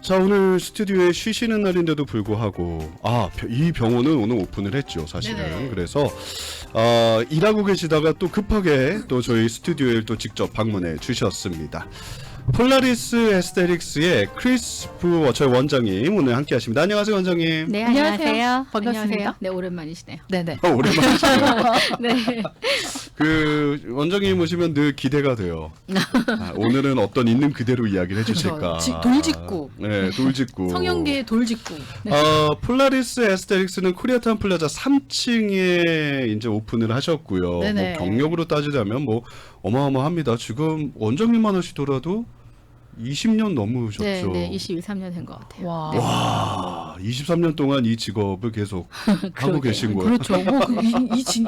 자, 오늘 스튜디오에 쉬시는 날인데도 불구하고 이 병원은 오늘 오픈을 했죠, 사실은. 네네. 그래서 일하고 계시다가 또 급하게 또 저희 스튜디오에 또 직접 방문해 주셨습니다. 폴라리스 에스테릭스의 크리스 부워처 원장님 오늘 함께 하십니다. 안녕하세요, 원장님. 네, 안녕하세요. 안녕하세요. 반갑습니다. 안녕하세요. 네, 오랜만이시네요. 네네. 오랜만이시네요. 네. 그 원장님 오시면 늘 기대가 돼요. 오늘은 어떤 있는 그대로 이야기를 해주실까. 돌직구. 네, 돌직구. 성형계의 돌직구. 폴라리스 에스테릭스는 코리아타운 플라자 3층에 이제 오픈을 하셨고요. 네네. 뭐 경력으로 따지자면 뭐 어마어마합니다. 지금 원장님만 하시더라도 20년 넘으셨죠. 네, 네, 23년 된 것 같아요. 와, 23년 동안 이 직업을 계속 하고 계신 거예요. 그렇죠.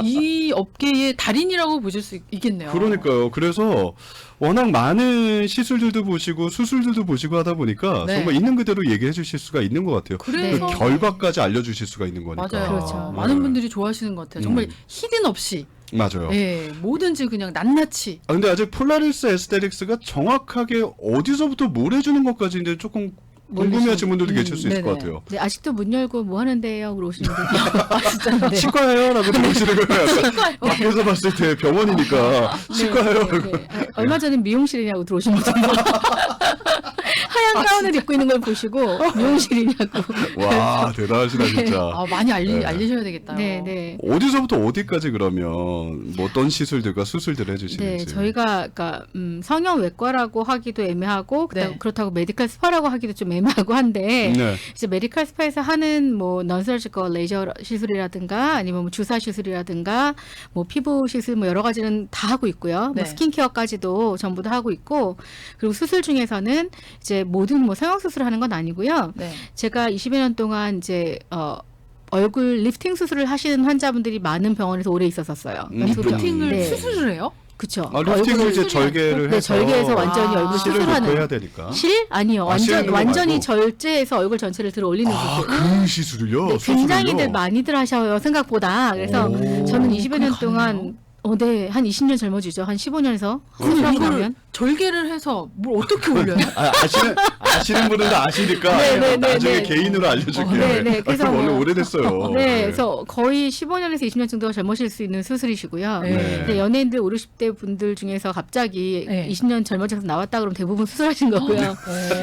이 업계의 달인이라고 보실 수 있겠네요. 그러니까요. 그래서 워낙 많은 시술들도 보시고 수술들도 보시고 하다 보니까 네. 정말 있는 그대로 얘기해 주실 수가 있는 것 같아요. 그래서 그 결과까지 알려주실 수가 있는 거니까. 맞아요. 그렇죠. 많은 분들이 좋아하시는 것 같아요. 정말 히든 없이. 맞아요. 네, 뭐든지 그냥 낱낱이. 근데 아직 폴라리스 에스테릭스가 정확하게 어디서부터 뭘 해주는 것까지 이제 조금 궁금해하시는 분들도 계실 수 있을 것 네네. 같아요. 네, 아직도 문 열고 뭐 하는데요? 그러시는 분들. 진짜. 네. 치과예요? 라고 들으시는 거예요. 밖에서 봤을 때 병원이니까 치과예요? 네, 네. 얼마 전에 미용실이냐고 들어오신 분들. 하얀 가운을 입고 있는 걸 보시고 미용실이냐고. 와, 대단하시다 진짜. 많이 네. 알리셔야 되겠다. 네, 네. 어디서부터 어디까지 그러면 뭐 어떤 시술들과 수술들을 네, 해주시는지. 저희가 그러니까 성형외과라고 하기도 애매하고 네. 그렇다고 메디컬 스파라고 하기도 좀 애매하고 한데 네. 이제 메디컬 스파에서 하는 뭐 non-surgical 레이저 시술이라든가 아니면 뭐 주사 시술이라든가 뭐 피부 시술 뭐 여러 가지는 다 하고 있고요. 네. 뭐 스킨케어까지도 전부 다 하고 있고 그리고 수술 중에서는 이제 모든 뭐 성형 수술을 하는 건 아니고요. 네. 제가 20여 년 동안 이제 얼굴 리프팅 수술을 하시는 환자분들이 많은 병원에서 오래 있었었어요. 리프팅을 네. 수술을 해요? 그쵸. 리프팅을 이제 수술이- 절개를 네, 해서 절개해서 완전히 얼굴 실을 넣고 수술하는. 해야 되니까. 실? 아니요. 실은 완전히 말고. 절제해서 얼굴 전체를 들어 올리는 수술. 그 시술을요? 네, 굉장히들 많이들 하셔요. 생각보다. 그래서 오. 저는 20여 년 그게 동안 네, 한 20년 젊어지죠. 한 15년에서 이거를 수술하면. 절개를 해서 뭘 어떻게 올려요? 아시는 분들도 아시니까 네, 네, 네, 나중에 네. 개인으로 알려줄게요. 네, 네. 그래서 원래 뭐- 오래됐어요. 네, 그래서 거의 15년에서 20년 정도가 젊으실 수 있는 수술이시고요. 네. 근데 연예인들 5, 60대 분들 중에서 갑자기 네. 20년 젊어져서 나왔다 그러면 대부분 수술하신 거고요.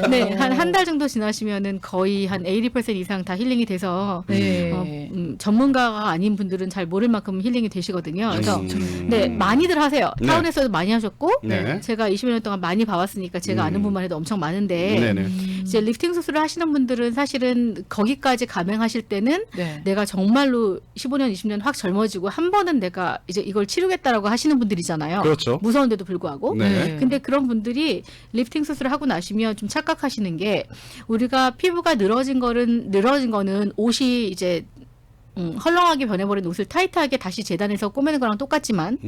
네, 한 달 정도 지나시면은 거의 한 80% 이상 다 힐링이 돼서 네. 전문가가 아닌 분들은 잘 모를 만큼 힐링이 되시거든요. 그래서 음. 네, 많이들 하세요. 네. 타운에서도 많이 하셨고 네. 제가 20여 년 동안 많이 봐왔으니까 제가 아는 분만 해도 엄청 많은데 네네. 이제 리프팅 수술을 하시는 분들은 사실은 거기까지 감행하실 때는 네. 내가 정말로 15년, 20년 확 젊어지고 한 번은 내가 이제 이걸 치르겠다라고 하시는 분들이잖아요. 그렇죠. 무서운데도 불구하고. 네. 근데 그런 분들이 리프팅 수술을 하고 나시면 좀 착각하시는 게 우리가 피부가 늘어진 거는 옷이 이제 헐렁하게 변해버린 옷을 타이트하게 다시 재단해서 꼬매는 거랑 똑같지만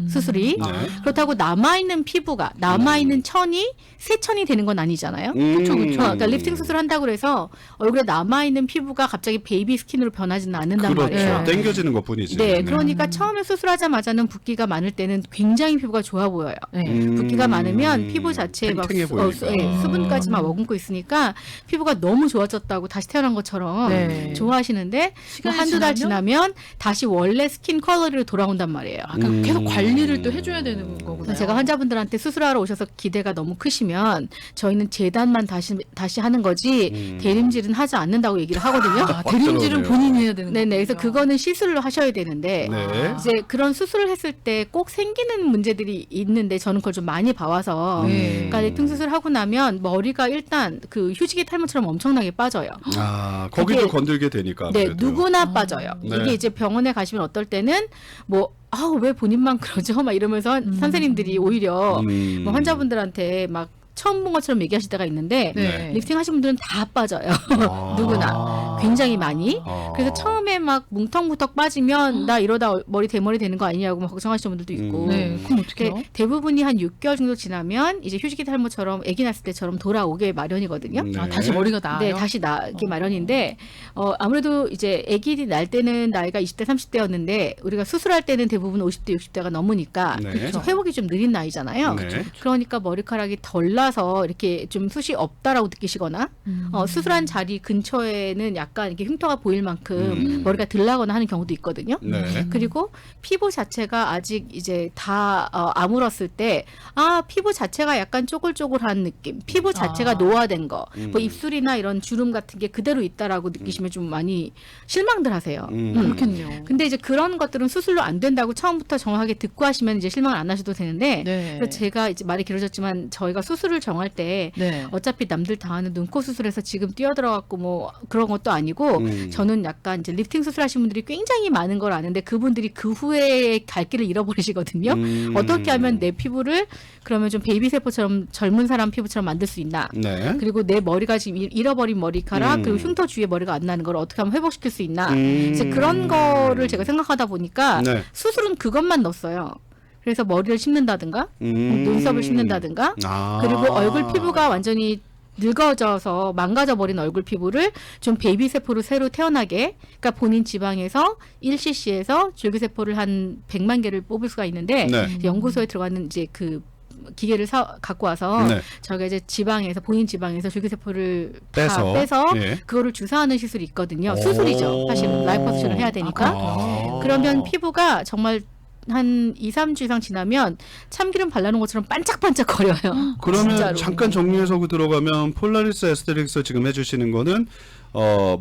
수술이 네. 그렇다고 남아있는 피부가 남아있는 천이 새 천이 되는 건 아니잖아요. 그렇죠, 그러니까 리프팅 수술 한다고 해서 얼굴에 남아있는 피부가 갑자기 베이비 스킨으로 변하지는 않는단 그렇죠. 말이에요. 땡겨지는 것뿐이지. 네, 그러니까 처음에 수술하자마자는 붓기가 많을 때는 굉장히 피부가 좋아 보여요. 네. 붓기가 많으면 피부 자체에 막 탱탱해 보이니까. 수분까지 막 머금고 있으니까 피부가 너무 좋아졌다고 다시 태어난 것처럼 네. 좋아하시는데 뭐 시간이 한두 달 지나면? 지나면 다시 원래 스킨 컬러로 돌아온단 말이에요. 그러니까 계속 관리를 또 해줘야 되는 거구나. 그래서 제가 환자분들한테 수술하러 오셔서 기대가 너무 크시면 저희는 재단만 다시 하는 거지 대림질은 하지 않는다고 얘기를 하거든요. 대림질은 그러네요. 본인이 해야 되는 네네. 그래서 거군요. 그거는 시술로 하셔야 되는데 네. 이제 그런 수술을 했을 때 꼭 생기는 문제들이 있는데 저는 그걸 좀 많이 봐와서 네. 그러니까 리프팅 수술하고 나면 머리가 일단 그 휴지기 탈모처럼 엄청나게 빠져요. 거기도 그게- 건들게 되니까. 네, 아무래도. 누구나 빠져요. 네. 이게 이제 병원에 가시면 어떨 때는 뭐 왜 본인만 그러죠? 막 이러면서 선생님들이 오히려 뭐 환자분들한테 막 처음 본 것처럼 얘기하실 때가 있는데 네. 리프팅 하신 분들은 다 빠져요. 아. 누구나. 굉장히 많이. 아. 그래서 처음에 막 뭉텅뭉텅 빠지면 나 이러다 머리 대머리 되는 거 아니냐고 막 걱정하시는 분들도 있고. 네, 그럼 어떻게 해요? 대부분이 한 6개월 정도 지나면 이제 휴지기 탈모처럼 아기 낳았을 때처럼 돌아오게 마련이거든요. 네. 아, 다시 머리가 나요? 네, 다시 나기 마련인데 아무래도 이제 아기 날 때는 나이가 20대, 30대였는데 우리가 수술할 때는 대부분 50대, 60대가 넘으니까 네. 그래서 회복이 좀 느린 나이잖아요. 네. 그러니까 머리카락이 덜 나서 이렇게 좀 숱이 없다라고 느끼시거나 수술한 자리 근처에는 약간 이렇게 흉터가 보일 만큼 머리가 덜 나거나 하는 경우도 있거든요. 네. 그리고 피부 자체가 아직 이제 다 아물었을 때 피부 자체가 약간 쪼글쪼글한 느낌, 피부 자체가 노화된 거, 뭐 입술이나 이런 주름 같은 게 그대로 있다라고 느끼시면 좀 많이 실망들 하세요. 그렇겠네요. 근데 이제 그런 것들은 수술로 안 된다고 처음부터 정확하게 듣고 하시면 이제 실망을 안 하셔도 되는데 네. 그래서 제가 이제 말이 길어졌지만 저희가 수술을 정할 때 네. 어차피 남들 다 하는 눈코 수술에서 지금 뛰어들어갖고 뭐 그런 것도 아니고 저는 약간 이제 리프팅 수술하신 분들이 굉장히 많은 걸 아는데 그분들이 그 후에 갈 길을 잃어버리시거든요. 어떻게 하면 내 피부를 그러면 좀 베이비 세포처럼 젊은 사람 피부처럼 만들 수 있나? 네. 그리고 내 머리가 지금 잃어버린 머리카락 그리고 흉터 주위에 머리가 안 나는 걸 어떻게 하면 회복시킬 수 있나? 이제 그런 거를 제가 생각하다 보니까 네. 수술은 그것만 넣었어요. 그래서 머리를 심는다든가 눈썹을 심는다든가 아. 그리고 얼굴 피부가 완전히 늙어져서 망가져 버린 얼굴 피부를 좀 베이비 세포로 새로 태어나게, 그러니까 본인 지방에서 1cc에서 줄기세포를 한 100만 개를 뽑을 수가 있는데 네. 연구소에 들어가는 이제 그 기계를 갖고 와서 네. 저희가 이제 지방에서 본인 지방에서 줄기세포를 빼서. 다 빼서 예. 그거를 주사하는 시술이 있거든요. 오. 수술이죠. 사실은 라이포수술을 해야 되니까. 아. 그러면 피부가 정말 한 2, 3주 이상 지나면 참기름 발라놓은 것처럼 반짝반짝 거려요. 그러면 진짜로. 잠깐 정리해서 들어가면 폴라리스 에스테릭스 지금 해주시는 거는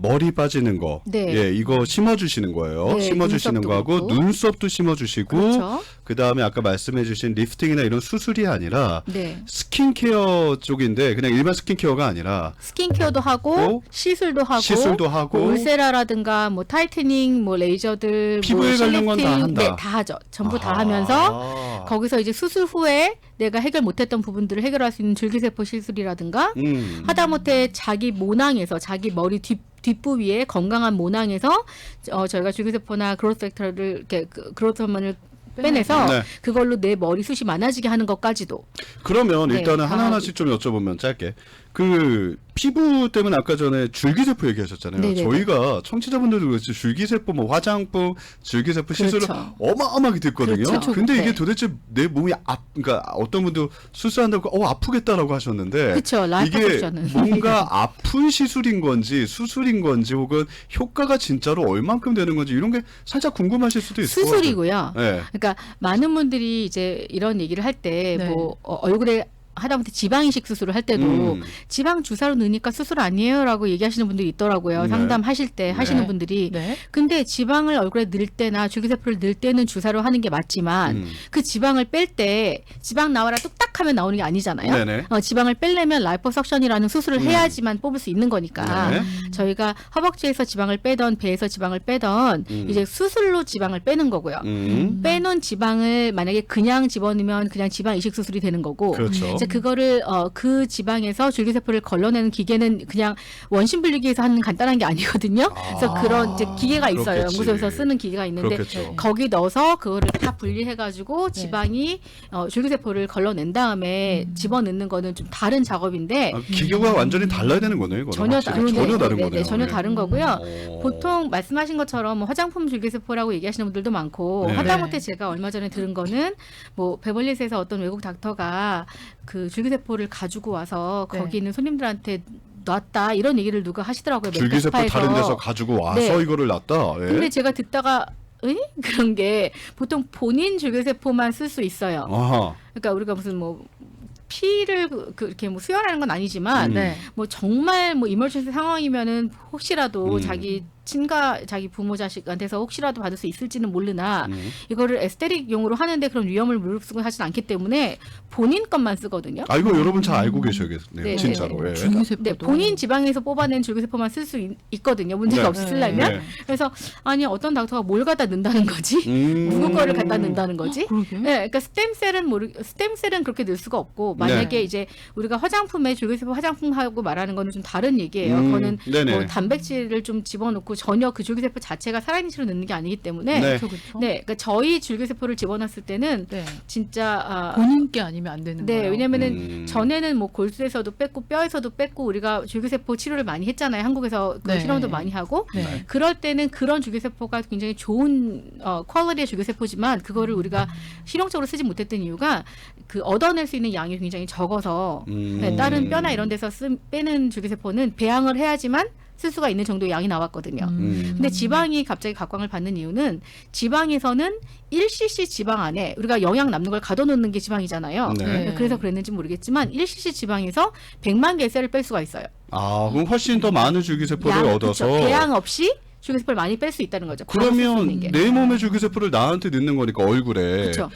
머리 빠지는 거, 네. 예, 이거 심어주시는 거예요. 네, 심어주시는 눈썹도 거하고 그렇고. 눈썹도 심어주시고, 그렇죠. 그 다음에 아까 말씀해주신 리프팅이나 이런 수술이 아니라 네. 스킨케어 쪽인데 그냥 일반 스킨케어가 아니라 스킨케어도 하고 또 시술도 하고 시술도 하고 뭐 울세라라든가 뭐 타이트닝 뭐 레이저들 피부에 뭐 관련 건다 실리팅, 한다. 네, 다 하죠. 전부 다 아. 하면서 거기서 이제 수술 후에 내가 해결 못했던 부분들을 해결할 수 있는 줄기세포 시술이라든가 하다못해 자기 모낭에서 자기 머리 뒷부위에 건강한 모낭에서 저희가 줄기세포나 그로스 팩터를 이렇게 그로스 호르몬을 빼내서 네. 그걸로 내 머리숱이 많아지게 하는 것까지도. 그러면 네, 일단은 다 하나하나씩 좀 여쭤보면 짧게 그 피부 때문에 아까 전에 줄기세포 얘기하셨잖아요. 네네네. 저희가 청취자분들도 그렇지 줄기세포 뭐 화장품, 줄기세포 시술을 그렇죠. 어마어마하게 듣거든요. 그렇죠. 근데 이게 네. 도대체 내 몸이 그러니까 어떤 분도 수술한다고 아프겠다라고 하셨는데 그쵸, 라이프 이게 옵션은. 뭔가 아픈 시술인 건지 수술인 건지 혹은 효과가 진짜로 얼만큼 되는 건지 이런 게 살짝 궁금하실 수도 있을 것 같아요. 수술이고요. 네. 그러니까 많은 분들이 이제 이런 얘기를 할 때 네. 뭐 얼굴에 하다못해 지방 이식 수술을 할 때도 지방 주사로 넣으니까 수술 아니에요라고 얘기하시는 분들이 있더라고요. 네. 상담하실 때 하시는 분들이. 네. 근데 지방을 얼굴에 넣을 때나 줄기세포를 넣을 때는 주사로 하는 게 맞지만 그 지방을 뺄 때 지방 나와라 뚝딱 하면 나오는 게 아니잖아요. 네네. 지방을 빼려면 라이포석션이라는 수술을 해야지만 뽑을 수 있는 거니까 네. 저희가 허벅지에서 지방을 빼던 배에서 지방을 빼던 이제 수술로 지방을 빼는 거고요. 빼놓은 지방을 만약에 그냥 집어넣으면 그냥 지방 이식 수술이 되는 거고 그렇죠. 이제 그거를 그 지방에서 줄기세포를 걸러내는 기계는 그냥 원심 분리기에서 하는 간단한 게 아니거든요. 그래서 그런 이제 기계가 있어요. 그렇겠지. 연구소에서 쓰는 기계가 있는데 그렇겠죠. 거기 넣어서 그거를 다 분리해가지고 지방이 줄기세포를 걸러낸 다음에 집어넣는 거는 좀 다른 작업인데 기교가 완전히 달라야 되는 거네요. 이거는 전혀 확실히. 다른 전혀 다른 네, 거네요. 네, 전혀 네. 다른 거고요. 오. 보통 말씀하신 것처럼 뭐 화장품 줄기세포라고 얘기하시는 분들도 많고 네. 하다못해 제가 얼마 전에 들은 거는 뭐 베벌리힐스에서 어떤 외국 닥터가 그 줄기세포를 가지고 와서 네. 거기 있는 손님들한테 놨다 이런 얘기를 누가 하시더라고요. 줄기세포 멘토스파에서. 다른 데서 가지고 와서 네. 이거를 놨다. 예. 근데 제가 듣다가 그런 게 보통 본인 줄기세포만 쓸 수 있어요. 아하. 그러니까 우리가 무슨 뭐 피를 그렇게 뭐 수혈하는 건 아니지만 네. 뭐 정말 뭐 이머전시 상황이면은 혹시라도 자기 친가 자기 부모 자식한테서 혹시라도 받을 수 있을지는 모르나 이거를 에스테릭용으로 하는데 그런 위험을 무릅쓰고 하진 않기 때문에 본인 것만 쓰거든요. 아, 이거 여러분 잘 알고 계셔야겠네요. 네, 진짜로. 예. 줄기세포도. 네, 본인 지방에서 뽑아낸 줄기세포만 쓸 수 있거든요. 문제가 네. 없이 쓰려면. 네. 그래서 아니 어떤 닥터가 뭘 갖다 넣는다는 거지? 누구 거를 갖다 넣는다는 거지? 그러게. 네, 그러니까 스템셀은 그렇게 넣을 수가 없고 만약에 네. 이제 우리가 화장품에 줄기세포 화장품하고 말하는 거는 좀 다른 얘기예요. 음, 그거는 네네. 뭐 단백질을 좀 집어넣고 전혀 그 줄기세포 자체가 살아있는 채로 넣는 게 아니기 때문에 네. 그렇죠, 그렇죠. 네, 그러니까 저희 줄기세포를 집어넣었을 때는 네. 진짜 본인 게 아니면 안 되는 네, 거예요. 왜냐면은 전에는 뭐 골수에서도 뺐고 뼈에서도 뺐고 우리가 줄기세포 치료를 많이 했잖아요. 한국에서 그 네. 실험도 많이 하고 네. 그럴 때는 그런 줄기세포가 굉장히 좋은 퀄리티의 줄기세포지만 그거를 우리가 실용적으로 쓰지 못했던 이유가 그 얻어낼 수 있는 양이 굉장히 적어서 네, 다른 뼈나 이런 데서 빼는 줄기세포는 배양을 해야지만 쓸 수가 있는 정도의 양이 나왔거든요. 근데 지방이 갑자기 각광을 받는 이유는 지방에서는 1cc 지방 안에 우리가 영양 남는 걸 가둬놓는 게 지방이잖아요. 네. 그래서 그랬는지 모르겠지만 1cc 지방에서 100만 개 셀을 뺄 수가 있어요. 아, 그럼 훨씬 더 많은 줄기세포를 얻어서. 그쵸. 배양 없이 줄기세포를 많이 뺄 수 있다는 거죠. 바로 쓸수 있는 그러면 게. 내 몸의 줄기세포를 나한테 넣는 거니까 얼굴에. 그렇죠.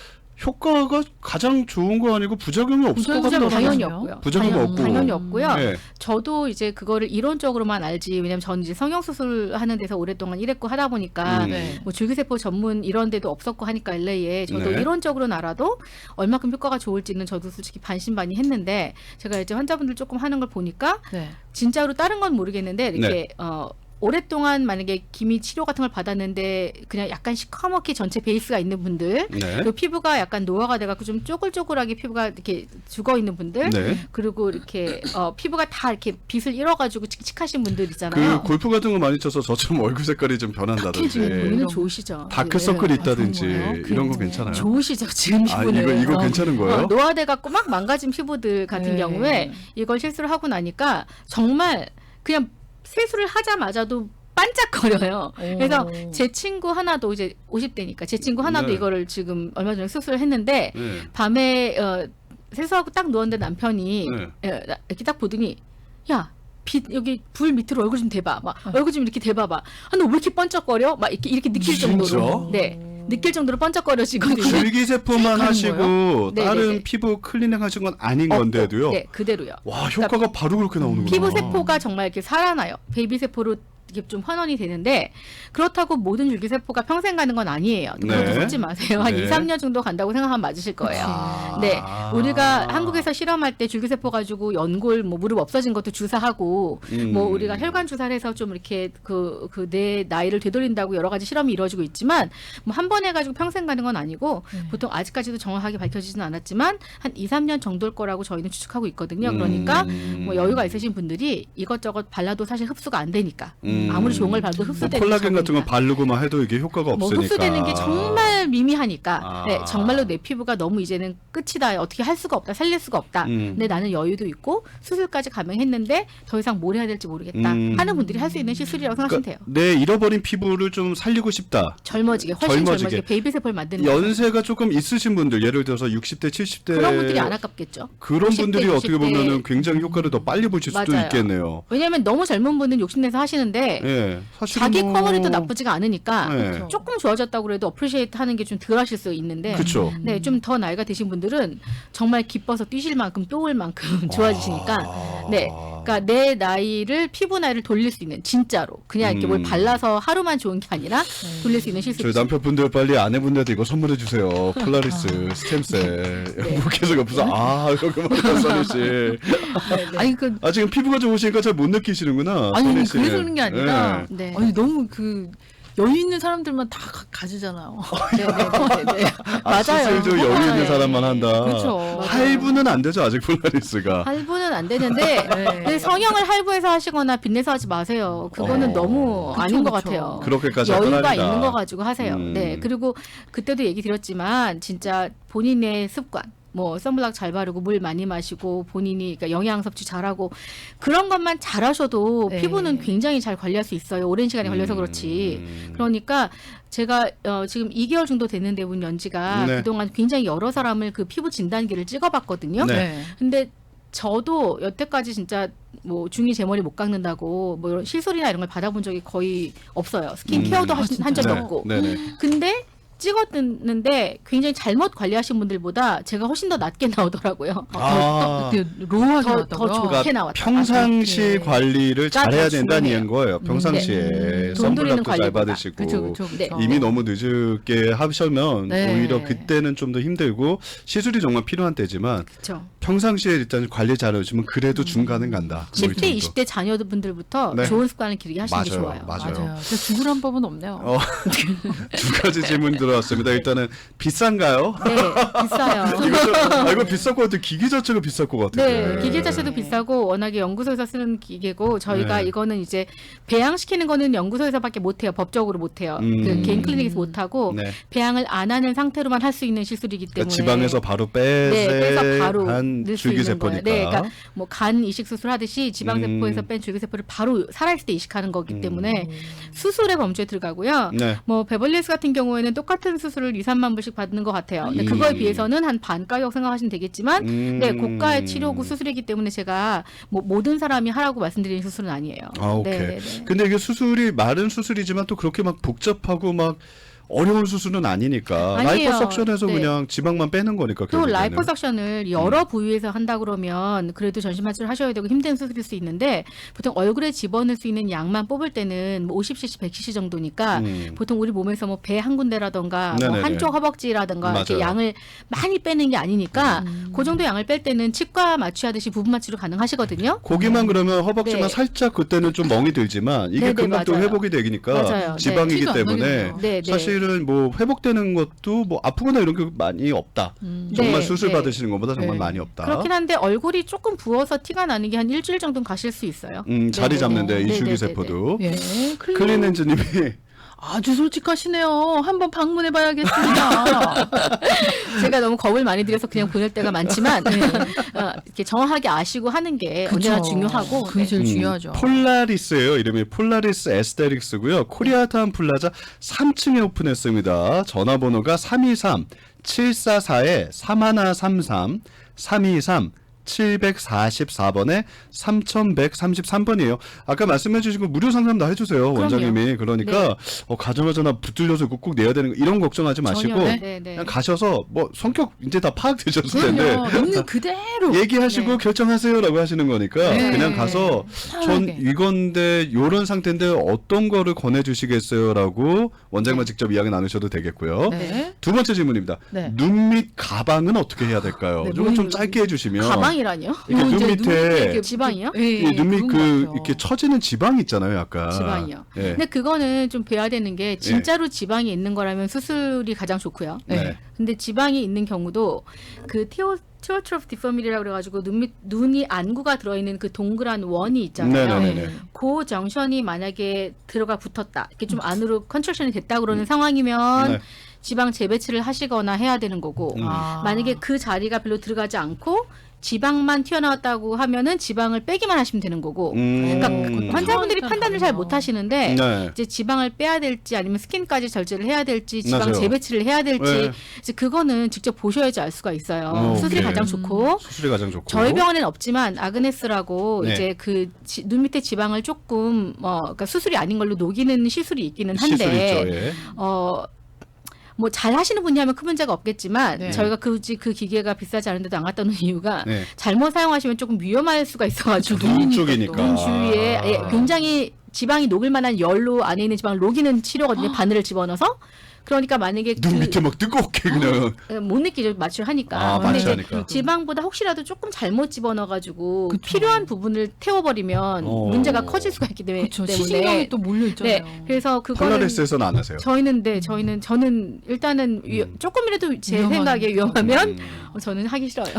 효과가 가장 좋은 거 아니고 부작용이 없을 것 부작용이 같더라고요. 당연히 없어요? 없고요. 부작용이 없고. 당연히 없고요. 네. 저도 이제 그거를 이론적으로만 알지. 왜냐면 저는 이제 성형수술 하는 데서 오랫동안 일했고 하다 보니까 네. 뭐 줄기세포 전문 이런 데도 없었고 하니까 LA에 저도 네. 이론적으로는 알아도 얼마큼 효과가 좋을지는 저도 솔직히 반신반의 했는데 제가 이제 환자분들 조금 하는 걸 보니까 네. 진짜로 다른 건 모르겠는데 이렇게 네. 오랫동안 만약에 기미 치료 같은 걸 받았는데 그냥 약간 시커멓게 전체 베이스가 있는 분들 네. 그리고 피부가 약간 노화가 돼갖고 좀 쪼글쪼글하게 피부가 이렇게 죽어 있는 분들 네. 그리고 이렇게 피부가 다 이렇게 빛을 잃어가지고 칙칙하신 분들 그 있잖아요. 골프 같은 거 많이 쳐서 저처럼 얼굴 색깔이 좀 변한다든지 탁해지는 본인은 이런 좋으시죠. 다크서클이 네. 있다든지 좋은 거예요? 이런 거 네. 괜찮아요? 좋으시죠 지금 아, 피부는. 이거 괜찮은 거예요? 노화돼갖고 막 망가진 피부들 같은 네. 경우에 이걸 실수를 하고 나니까 정말 그냥 세수를 하자마자도 반짝거려요. 그래서 제 친구 하나도 이제 50대니까 제 친구 하나도 네. 이거를 지금 얼마 전에 수술을 했는데 네. 밤에 세수하고 딱 누웠는데 남편이 네. 이렇게 딱 보더니 야 빛 여기 불 밑으로 얼굴 좀 대봐 막 얼굴 좀 이렇게 대봐봐 아, 너 왜 이렇게 번쩍거려 막 이렇게 느낄 진짜? 정도로 네 느낄 정도로 번쩍거려지거든요. 줄기세포만 하시고 네, 다른 네, 네. 피부 클리닝 하신 건 아닌 건데도요. 네 그대로요. 와, 효과가 바로 그렇게 나오는구나. 피부 세포가 정말 이렇게 살아나요. 베이비 세포로 이게 좀 환원이 되는데 그렇다고 모든 줄기세포가 평생 가는 건 아니에요. 그것도 네. 속지 마세요. 한 네. 2, 3년 정도 간다고 생각하면 맞으실 거예요. 아. 네, 우리가 한국에서 실험할 때 줄기세포 가지고 연골, 뭐 무릎 없어진 것도 주사하고, 뭐 우리가 혈관 주사를 해서 좀 이렇게 내 나이를 되돌린다고 여러 가지 실험이 이루어지고 있지만, 뭐 한 번 해가지고 평생 가는 건 아니고, 보통 아직까지도 정확하게 밝혀지지는 않았지만 한 2, 3년 정도일 거라고 저희는 추측하고 있거든요. 그러니까 뭐 여유가 있으신 분들이 이것저것 발라도 사실 흡수가 안 되니까 아무리 좋은 걸 발라도 뭐 흡수되는 콜라겐 같은 거 적으니까. 바르고만 해도 이게 효과가 뭐 없으니까. 흡수되는 게 정말 미미하니까 아. 네, 정말로 내 피부가 너무 이제는 끝이다 어떻게 할 수가 없다 살릴 수가 없다 근데 나는 여유도 있고 수술까지 감행했는데 더 이상 뭘 해야 될지 모르겠다 하는 분들이 할 수 있는 시술이라고 생각하시면 돼요. 내 잃어버린 피부를 좀 살리고 싶다. 젊어지게 훨씬 젊어지게. 젊어지게 베이비 세포를 만드는 거죠. 연세가 조금 있으신 분들, 예를 들어서 60대, 70대 그런 분들이 안 아깝겠죠. 그런 50대, 분들이 어떻게 60대. 보면은 굉장히 효과를 더 빨리 보실 수도 맞아요. 있겠네요. 왜냐하면 너무 젊은 분은 욕심내서 하시는데 예, 사실 자기 퀄리티도 나쁘지가 않으니까 네. 조금 좋아졌다고 그래도 어프리시에이트 하는 게 좀 덜 하실 수 있는데 그렇죠. 네, 좀 더 나이가 드신 분들은 정말 기뻐서 뛰실 만큼 또 올 만큼 좋아지시니까 네. 그러니까 내 나이를 피부 나이를 돌릴 수 있는 진짜로 그냥 이렇게 뭘 발라서 하루만 좋은 게 아니라 돌릴 수 있는 저희 시술이죠. 남편분들 빨리 아내분들한테 이거 선물해 주세요. 폴라리스 스템셀. 네. 계속 옆에서 여기 맞다 써니 씨. 아니 그 지금 피부가 좋으시니까 잘 못 느끼시는구나. 아니 써니 씨. 그래서 그런 게 아니라 네. 아니 너무 그 여유 있는 사람들만 다 가지잖아요. 네. 맞아요. 수술도 여유 있는 네. 사람만 한다. 그렇죠. 할부는 안 되죠 아직 폴라리스가. 할부는 안 되는데 네. 근데 성형을 할부해서 하시거나 빚내서 하지 마세요. 그거는 너무 그쵸, 아닌 것 그쵸. 같아요. 그렇게까지 할 여유가 건 아니다. 있는 거 가지고 하세요. 네. 그리고 그때도 얘기 드렸지만 진짜 본인의 습관 뭐 선블락 잘 바르고 물 많이 마시고 본인이 그러니까 영양 섭취 잘하고 그런 것만 잘하셔도 네. 피부는 굉장히 잘 관리할 수 있어요. 오랜 시간이 걸려서 그렇지. 그러니까 제가 지금 2개월 정도 됐는데 분 연지가 네. 그동안 굉장히 여러 사람을 그 피부 진단기를 찍어봤거든요. 네. 네. 근데 저도 여태까지 진짜 뭐 중이 제 머리 못 깎는다고 뭐 이런 실소리나 이런 걸 받아본 적이 거의 없어요. 스킨케어도 한 적이 네. 없고. 네네. 근데 찍었는데 굉장히 잘못 관리하신 분들보다 제가 훨씬 더 낮게 나오더라고요. 아, 로하게 더 나왔다고요? 좋게 나왔다. 평상시 이렇게. 관리를 가 잘해야 더 된다는 중요해요. 얘기인 거예요. 평상시에 돈 들이는 선블락도 잘 관리보다. 받으시고 그쵸, 그쵸, 그쵸. 네. 이미 너무 늦게 하시면 네. 오히려 그때는 좀 더 힘들고 시술이 정말 필요한 때지만 그렇죠. 평상시에 일단 관리 잘해주면 그래도 중간은 간다. 뭐 이 10대, 정도. 20대 자녀분들부터 네. 좋은 습관을 기르게 하시는 게 좋아요. 맞아요. 맞아요. 진짜 죽으란 법은 없네요. 두 가지 질문 들어왔습니다. 일단은 비싼가요? 네, 비싸요. 이거 비쌀 것 같아요. 기기 자체가 비쌀 것 같아요. 네, 기계 자체도 비싸고 워낙에 연구소에서 쓰는 기계고 저희가 네. 이거는 이제 배양시키는 거는 연구소에서밖에 못해요. 법적으로 못해요. 그 개인 클리닉에서 못하고 네. 배양을 안 하는 상태로만 할 수 있는 시술이기 때문에 그러니까 지방에서 바로 네, 빼서 바로 한 넣을 수 있는 줄기세포니까. 거예요. 네, 그러니까 뭐 간 이식 수술 하듯이 지방세포에서 뺀 줄기세포를 바로 살아있을 때 이식하는 거기 때문에 수술의 범주에 들어가고요. 네. 뭐 베벌리힐스 같은 경우에는 똑같은 수술을 2, 3만 불씩 받는 것 같아요. 근데 그거에 비해서는 한 반 가격 생각하시면 되겠지만 네, 고가의 치료고 수술이기 때문에 제가 뭐 모든 사람이 하라고 말씀드리는 수술은 아니에요. 아, 오케이. 네, 네, 네. 근데 이게 수술이 마른 수술이지만 또 그렇게 막 복잡하고 막 어려운 수술은 아니니까 아니에요. 라이포석션에서 네. 그냥 지방만 빼는 거니까 또 결국에는. 라이포석션을 여러 부위에서 한다 그러면 그래도 전신마취를 하셔야 되고 힘든 수술일 수 있는데 보통 얼굴에 집어넣을 수 있는 양만 뽑을 때는 뭐 50cc, 100cc 정도니까 보통 우리 몸에서 뭐 배 한 군데라던가 뭐 네네네. 한쪽 허벅지라던가 이렇게 맞아요. 양을 많이 빼는 게 아니니까 그 정도 양을 뺄 때는 치과 마취하듯이 부분 마취로 가능하시거든요. 고기만 그러면 허벅지만 네. 살짝 그때는 좀 멍이 들지만 이게 네네, 금방 또 맞아요. 회복이 되니까 맞아요. 지방이기 티도 안 때문에 나겠네요. 네, 네. 사실은 뭐 회복되는 것도 뭐 아프거나 이런 게 많이 없다. 정말 네, 수술 네. 받으시는 것보다 정말 네. 많이 없다. 그렇긴 한데 얼굴이 조금 부어서 티가 나는 게 한 일주일 정도는 가실 수 있어요. 자리 네네네. 잡는데 이 네네네네. 줄기세포도. 예. 클린엔즈님이 아주 솔직하시네요. 한번 방문해봐야겠습니다. 제가 너무 겁을 많이 들여서 그냥 보낼 때가 많지만 네. 이렇게 정확하게 아시고 하는 게 그쵸. 언제나 중요하고 그게 네. 제일 중요하죠. 폴라리스예요. 이름이 폴라리스 에스테릭스고요. 코리아타운 플라자 3층에 오픈했습니다. 전화번호가 323-744-3133 323 744번에 3133번이에요. 아까 말씀해 주신 거 무료 상담도 해주세요. 원장님이. 그러니까 가자마자 나 붙들려서 꼭 내야 되는 거 이런 걱정하지 마시고 전혀, 네. 네, 네. 그냥 가셔서 뭐 성격 이제 다 파악되셨을 텐데 그럼요. 있는 그대로. 얘기하시고 네. 결정하세요라고 하시는 거니까 네. 그냥 가서 전 편하게. 이건데 요런 상태인데 어떤 거를 권해주시겠어요라고 원장님과 직접 이야기 나누셔도 되겠고요. 네. 두 번째 질문입니다. 네. 눈 밑 가방은 어떻게 해야 될까요? 네, 이거 좀 뭐 짧게 해주시면 가방이라뇨? 이렇게 눈 이제 밑에 이렇게 지방이요? 예, 이 눈 밑 그런 그 것 같아요. 이렇게 처지는 지방 있잖아요, 약간. 지방이요. 예. 근데 그거는 좀 배워야 되는 게 진짜로 지방이 있는 거라면 수술이 가장 좋고요. 네. 근데 지방이 있는 경우도 그 티오트로프 디포미티라고 그래가지고 눈이 안구가 들어있는 그 동그란 원이 있잖아요. 네네네. 그 정션이 만약에 들어가 붙었다, 이렇게 좀 안으로 컨트랙션이 됐다 그러는 상황이면 네. 지방 재배치를 하시거나 해야 되는 거고 아. 만약에 그 자리가 별로 들어가지 않고 지방만 튀어나왔다고 하면은 지방을 빼기만 하시면 되는 거고 그러니까 환자분들이 처음부터 판단을 잘 다르네요. 못 하시는데 네. 이제 지방을 빼야 될지 아니면 스킨까지 절제를 해야 될지 지방 맞아요. 재배치를 해야 될지 네. 이제 그거는 직접 보셔야지 알 수가 있어요. 수술이 오케이. 가장 좋고 수술이 가장 좋고. 저희 병원에는 없지만 아그네스라고 네. 이제 그 눈 밑에 지방을 조금 그러니까 수술이 아닌 걸로 녹이는 시술이 있기는 시술 한데 있죠. 예. 뭐 잘 하시는 분이 하면 큰 문제가 없겠지만 네. 저희가 굳이 그 기계가 비싸지 않은데도 안 갖다 놓은 이유가 네. 잘못 사용하시면 조금 위험할 수가 있어가지고 눈 쪽이니까. 눈 주위에 아. 예, 굉장히 지방이 녹을 만한 열로 안에 있는 지방을 녹이는 치료거든요. 바늘을 집어넣어서. 그러니까 만약에 눈 밑에 막 뜨겁게 그냥. 못 느끼죠. 마취를 하니까. 아, 근데 이제 마취하니까. 지방보다 혹시라도 조금 잘못 집어넣어가지고 그쵸. 필요한 부분을 태워버리면 문제가 커질 수가 있기 때문에. 그렇죠. 시신경이 또 몰려 있잖아요. 네, 그래서 그거는 폴라리스에서는 안 하세요. 저는 일단은 조금이라도 제 위험한 생각에 위험하면 음. 저는 하기 싫어요.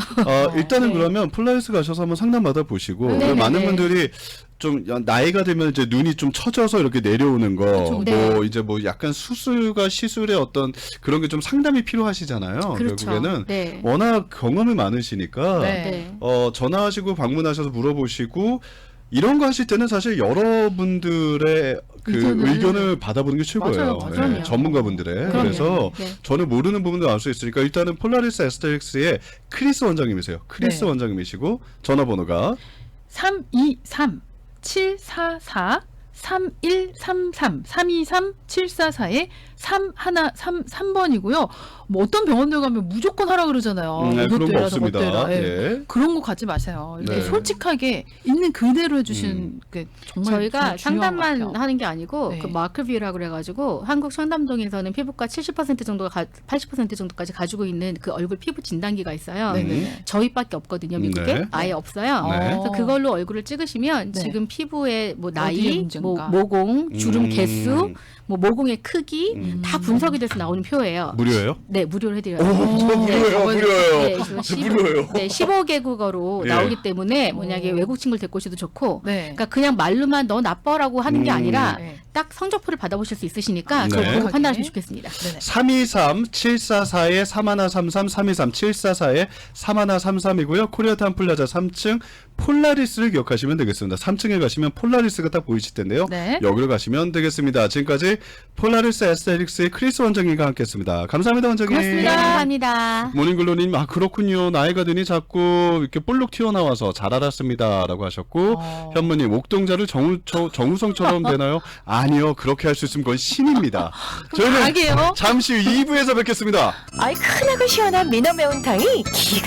일단은 네. 그러면 폴라리스 가셔서 한번 상담 받아 보시고 네네네. 많은 분들이 좀 나이가 되면 이제 눈이 좀 처져서 이렇게 내려오는 거, 그쵸, 뭐 네. 이제 뭐 약간 수술과 시술의 어떤 그런 게 좀 상담이 필요하시잖아요. 그렇죠. 결국에는 네. 워낙 경험이 많으시니까 네. 네. 전화하시고 방문하셔서 물어보시고 이런 거 하실 때는 사실 여러분들의 그 의견을 받아보는 게 최고예요. 맞아요, 맞아요. 전문가분들의. 그럼요. 그래서 네. 저는 모르는 부분도 알 수 있으니까 일단은 폴라리스 에스테릭스의 크리스 원장님이세요. 크리스 네. 원장님이시고 전화번호가 323-744-3133 323-744에 3133번이고요. 뭐 어떤 병원들 가면 무조건 하라 그러잖아요. 그런 이것도 거 해라, 없습니다. 저것도 해라. 예. 예. 그런 거 가지 마세요. 이렇게 네. 솔직하게 있는 그대로 해주신 게 정말 저희가 중요한 것 상담만 같아요. 하는 게 아니고 네. 그 마크뷰라고 그래가지고 한국 상담동에서는 피부과 70% 정도가 80% 정도까지 가지고 있는 그 얼굴 피부 진단기가 있어요. 네네. 저희밖에 없거든요, 미국에. 네. 아예 없어요. 네. 그래서 그걸로 얼굴을 찍으시면 네. 지금 피부의 뭐 어디에 나이, 문제인가? 뭐 모공, 주름 개수, 뭐 모공의 크기 다 분석이 돼서 나오는 표예요. 무료예요? 네, 무료로 해드려요. 무료예요. 그래서 무료예요. 15개국어로 예. 나오기 때문에 만약에 외국 친구를 데리고 오셔도 좋고 네. 그러니까 그냥 말로만 너 나빠라고 하는 게 아니라 네. 딱 성적표를 받아보실 수 있으시니까 네. 그걸 보고 정확하게. 판단하시면 좋겠습니다. 네네. 323-744-3133 323-744-3133이고요. 코리아타운 플라자 3층 폴라리스를 기억하시면 되겠습니다. 3층에 가시면 폴라리스가 딱 보이실 텐데요. 네. 여기로 가시면 되겠습니다. 지금까지 폴라리스 에스테릭스의 크리스 원장님과 함께했습니다. 감사합니다, 원장님. 고맙습니다. 네, 감사합니다. 모닝글로님, 아 그렇군요. 나이가 드니 자꾸 이렇게 볼록 튀어나와서 잘 알았습니다라고 하셨고, 현무님 옥동자를 정우성처럼 되나요? 아니요, 그렇게 할 수 있으면 그건 신입니다. 저희는 악이에요? 잠시 후 2부에서 뵙겠습니다. 아이, 크고 시원한 민어 매운탕이 기가